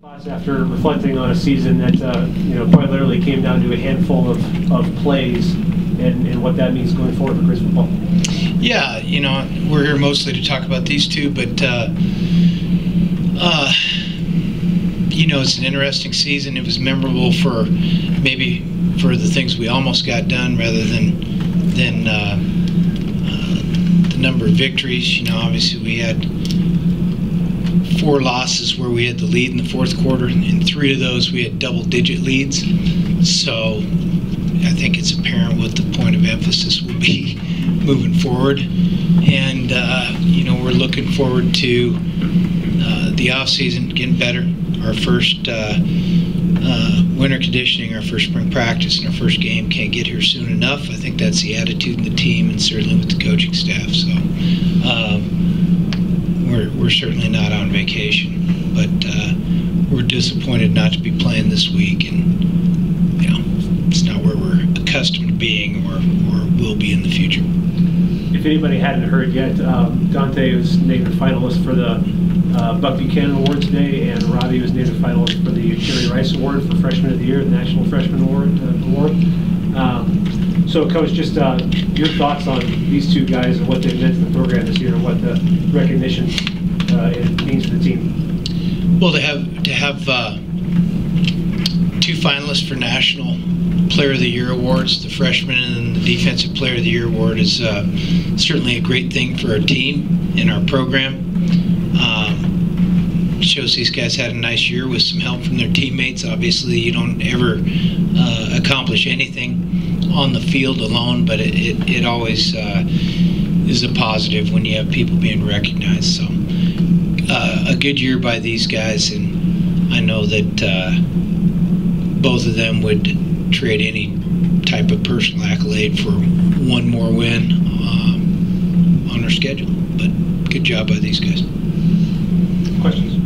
After reflecting on a season that quite literally came down to a handful of plays and what that means going forward for Griz football. Yeah, we're here mostly to talk about these two, but it's an interesting season. It was memorable for the things we almost got done rather than the number of victories. Obviously we had 4 losses where we had the lead in the fourth quarter. In 3 of those we had double-digit leads. So I think it's apparent what the point of emphasis will be moving forward. And we're looking forward to the off-season getting better. Our first winter conditioning, our first spring practice, and our first game can't get here soon enough. I think that's the attitude in the team and certainly with the coaching staff. So we're certainly not on vacation, but we're disappointed not to be playing this week, and it's not where we're accustomed to being or will be in the future. If anybody hadn't heard yet, Dante was named a finalist for the Buck Buchanan Award today, and Robby was named a finalist for the Jerry Rice Award for Freshman of the Year, the National Freshman Award. So, Coach, just your thoughts on these two guys and what they've meant to the program this year, and what the recognition it means for the team. Well, to have 2 finalists for National Player of the Year awards, the freshman and the Defensive Player of the Year award, is certainly a great thing for our team and our program. Shows these guys had a nice year with some help from their teammates. Obviously, you don't ever accomplish anything on the field alone, but it always is a positive when you have people being recognized. So a good year by these guys, and I know that both of them would trade any type of personal accolade for one more win on our schedule. But good job by these guys. Questions?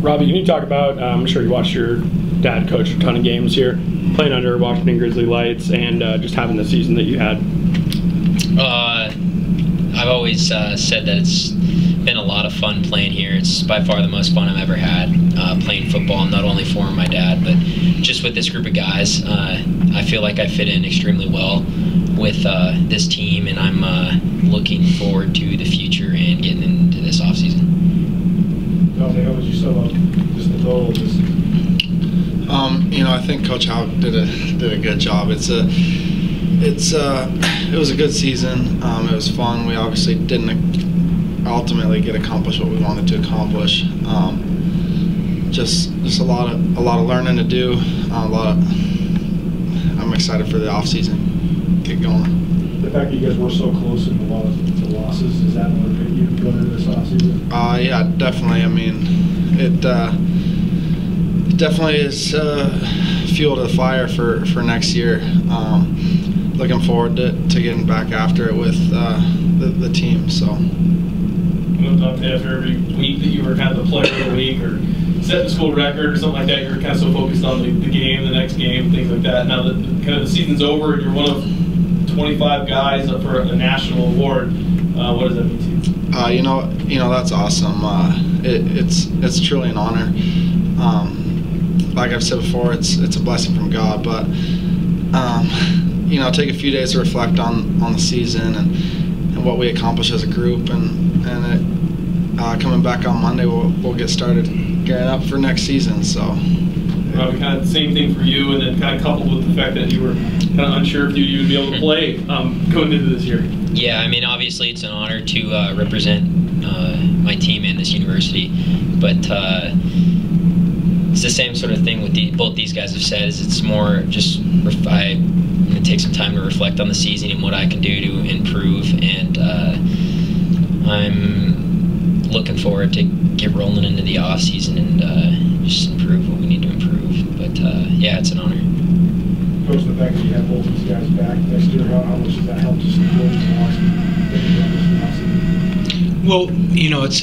Robby, can you talk about, I'm sure you watched your dad coach a ton of games here, playing under Washington Grizzly lights, and just having the season that you had? I've always said that it's been a lot of fun playing here. It's by far the most fun I've ever had playing football, not only for my dad, but just with this group of guys. I feel like I fit in extremely well with this team, and I'm looking forward to the future and getting into this offseason. Dante, how would you sum up just the total of this? I think Coach Hauck did a good job. It was a good season. It was fun. We obviously didn't ultimately get accomplished what we wanted to accomplish. Just a lot of learning to do. I'm excited for the off season. Get going. The fact that you guys were so close in a lot of losses, does that motivate you going into this off season? Yeah, definitely. I mean, it definitely is fuel to the fire for next year. Looking forward to getting back after it with the team. So. Dante, after every week that you were kind of the player of the week or set the school record or something like that, you were kind of so focused on the game, the next game, things like that. Now that kind of the season's over and you're one of 25 guys up for a national award, what does that mean to you? That's awesome. It's truly an honor. Like I've said before, it's a blessing from God, but take a few days to reflect on the season and what we accomplished as a group, and coming back on Monday, we'll get started gearing up for next season. So Robby, kind of the same thing for you, and then kind of coupled with the fact that you were kind of unsure if you'd be able to play going into this year. Yeah, I mean, obviously it's an honor to represent my team and this university, but it's the same sort of thing with both these guys have said. Is it's more just I'm going to take some time to reflect on the season and what I can do to improve, and I'm looking forward to get rolling into the off season and just improve what we need to improve. But yeah, it's an honor. Coach, the fact that you have both these guys back next year, how much does that help to support the Well,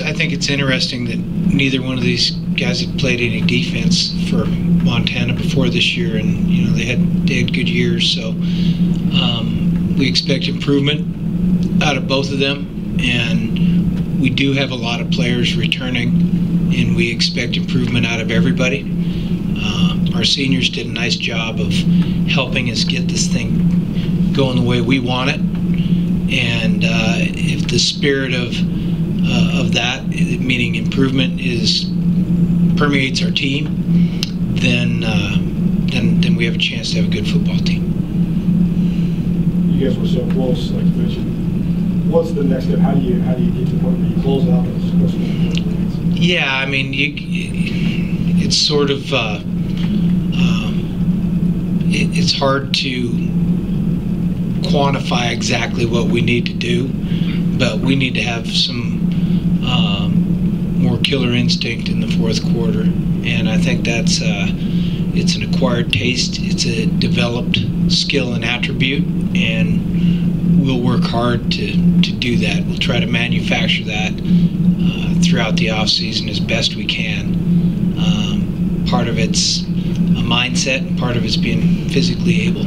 I think it's interesting that neither one of these guys had played any defense for Montana before this year, and they had good years. So we expect improvement out of both of them, and we do have a lot of players returning and we expect improvement out of everybody. Our seniors did a nice job of helping us get this thing going the way we want it, and if the spirit of that, meaning improvement, permeates our team, then we have a chance to have a good football team. You guys were so close, like you mentioned. What's the next step? How do you get to the point where you close out those games? Yeah, I mean, it's sort of it's hard to quantify exactly what we need to do, but we need to have some more killer instinct in the fourth quarter, and I think that's it's an acquired taste, it's a developed skill and attribute, and we'll work hard to do that. We'll try to manufacture that throughout the off season as best we can. Part of it's a mindset, part of it's being physically able.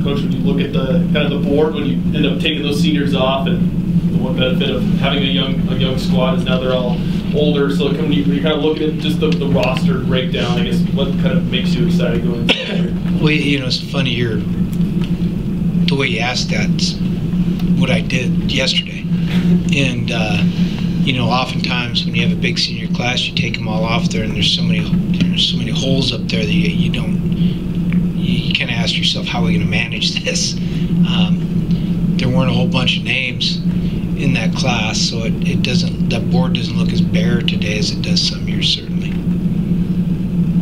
Coach, when you look at the kind of the board, when you end up taking those seniors off, and the one benefit of having a young squad is now they're all older. So when you're kind of looking at just the roster breakdown, I guess what kind of makes you excited going forward? Well, you know, it's funny the way you asked that's what I did yesterday, and you know, oftentimes when you have a big senior class, you take them all off there, and there's so many holes up there that you kind of ask yourself, how are we going to manage this? There weren't a whole bunch of names in that class, so that board doesn't look as bare today as it does some years, certainly.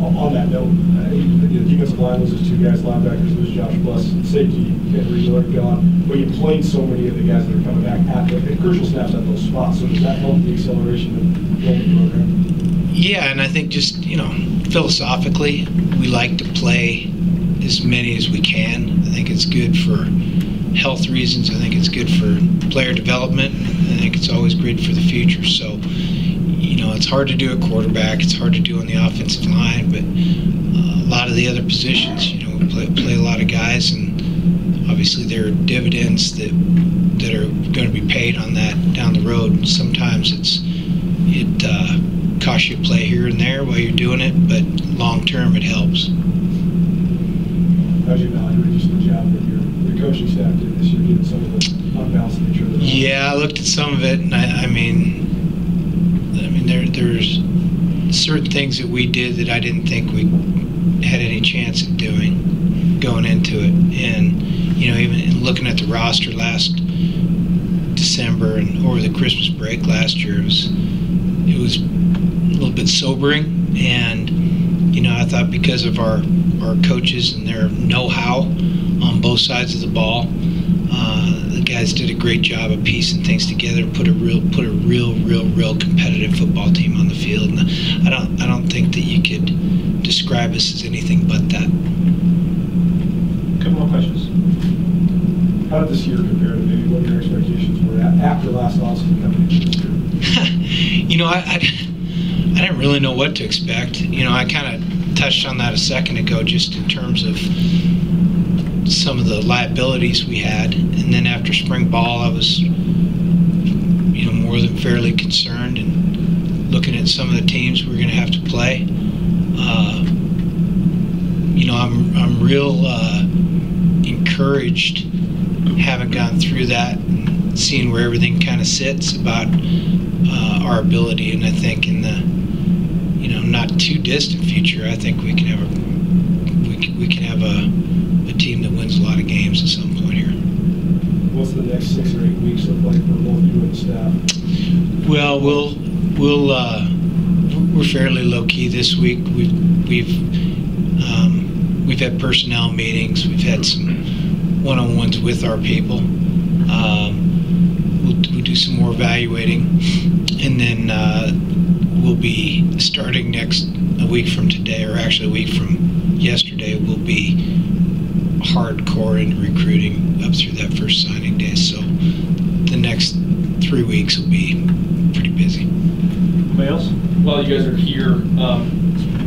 On that note, the defensive line loses 2 guys, linebackers lose Josh Buss, safety Henry Miller gone, but you're playing so many of the guys that are coming back at the crucial snaps at those spots. So does that help the acceleration of the program? Yeah, and I think just, you know, philosophically, we like to play as many as we can. I think it's good for health reasons. I think it's good for player development. I think it's always great for the future. So, you know, it's hard to do at quarterback. It's hard to do on the offensive line, but a lot of the other positions, you know, we play a lot of guys, and obviously there are dividends that are going to be paid on that down the road. Sometimes it costs you a play here and there while you're doing it, but long term it helps. How'd you evaluate just the job that your coaching staff did this year, given some of the unbalanced nature of the offense? Yeah, I looked at some of it, and I mean there's certain things that we did that I didn't think we had any chance of doing going into it. And, you know, even looking at the roster last December and over the Christmas break last year, it was a little bit sobering. And, you know, I thought because of our coaches and their know-how on both sides of the ball, the guys did a great job of piecing things together, put a real competitive football team on the field. And I don't think that you could describe us as anything but that. A couple more questions. How did this year compare to maybe what your expectations were after last offseason coming into this year? You know, I didn't really know what to expect. You know, I kind of touched on that a second ago, just in terms of some of the liabilities we had. And then after spring ball, I was, you know, more than fairly concerned, and looking at some of the teams we're going to have to play. You know, I'm real encouraged, having gone through that and seeing where everything kind of sits about our ability. And I think in the, you know, not too distant future, I think we can have a team that wins a lot of games at some point here. What's the next 6 or 8 weeks look like for both you and the staff? Well, we're fairly low key this week. We've had personnel meetings. We've had some one-on-ones with our people. We'll do some more evaluating, and then we'll be starting a week from today, or actually a week from yesterday. We'll be hardcore in recruiting up through that first signing day. So the next 3 weeks will be pretty busy. Anybody else? While you guys are here,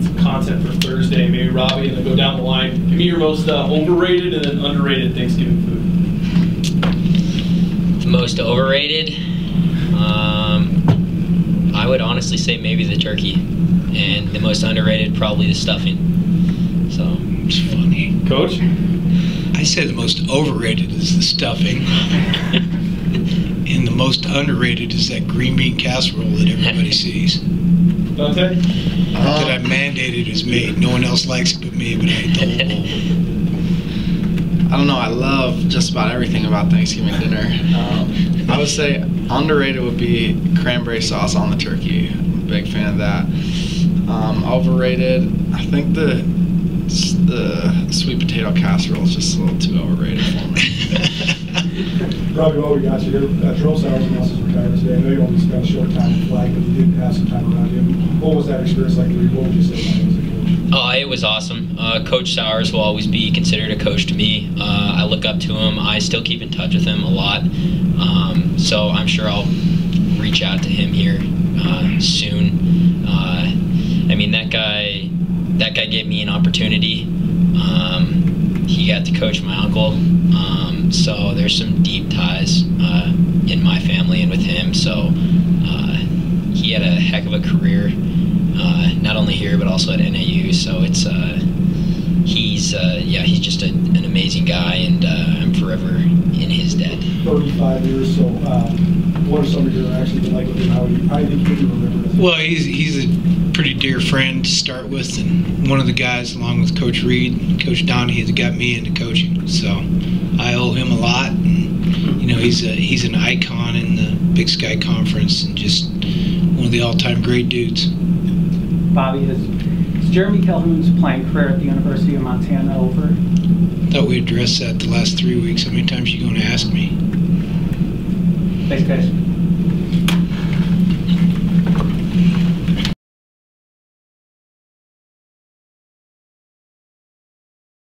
some content for Thursday, maybe Robby, and then go down the line. Give me your most overrated and then underrated Thanksgiving food. The most overrated? would honestly say maybe the turkey, and the most underrated probably the stuffing. So It's funny. Coach? I say the most overrated is the stuffing. And the most underrated is that green bean casserole that everybody sees. Dante? That I mandated is made. No one else likes it but me, but I ate the whole bowl. I don't know. I love just about everything about Thanksgiving dinner. I would say underrated would be cranberry sauce on the turkey. I'm a big fan of that. Overrated, I think the sweet potato casserole is just a little too overrated for me. Robby, while we got you here, Jerome Sowers announced his retirement today. I know you only spent a short time in flag, but you did have some time around him. What was that experience like for you? What would you say about him as a coach? It was awesome. Coach Sowers will always be considered a coach to me. I look up to him. I still keep in touch with him a lot. So I'm sure I'll reach out to him here soon. I mean, that guy gave me an opportunity. He got to coach my uncle. So there's some deep ties in my family and with him. So he had a heck of a career, not only here but also at NAU. So it's he's just an amazing guy, and I'm forever in his debt. 35 years. So what are some of your interactions been like with him? How do you think you remember him? Well, he's a pretty dear friend to start with, and one of the guys, along with Coach Reed and Coach Donnie, that got me into coaching. So I owe him a lot. And, he's an icon in the Big Sky Conference and just one of the all-time great dudes. Bobby, is Jeremy Calhoun's playing career at the University of Montana over? Thought we addressed that the last 3 weeks. How many times are you going to ask me? Thanks, guys.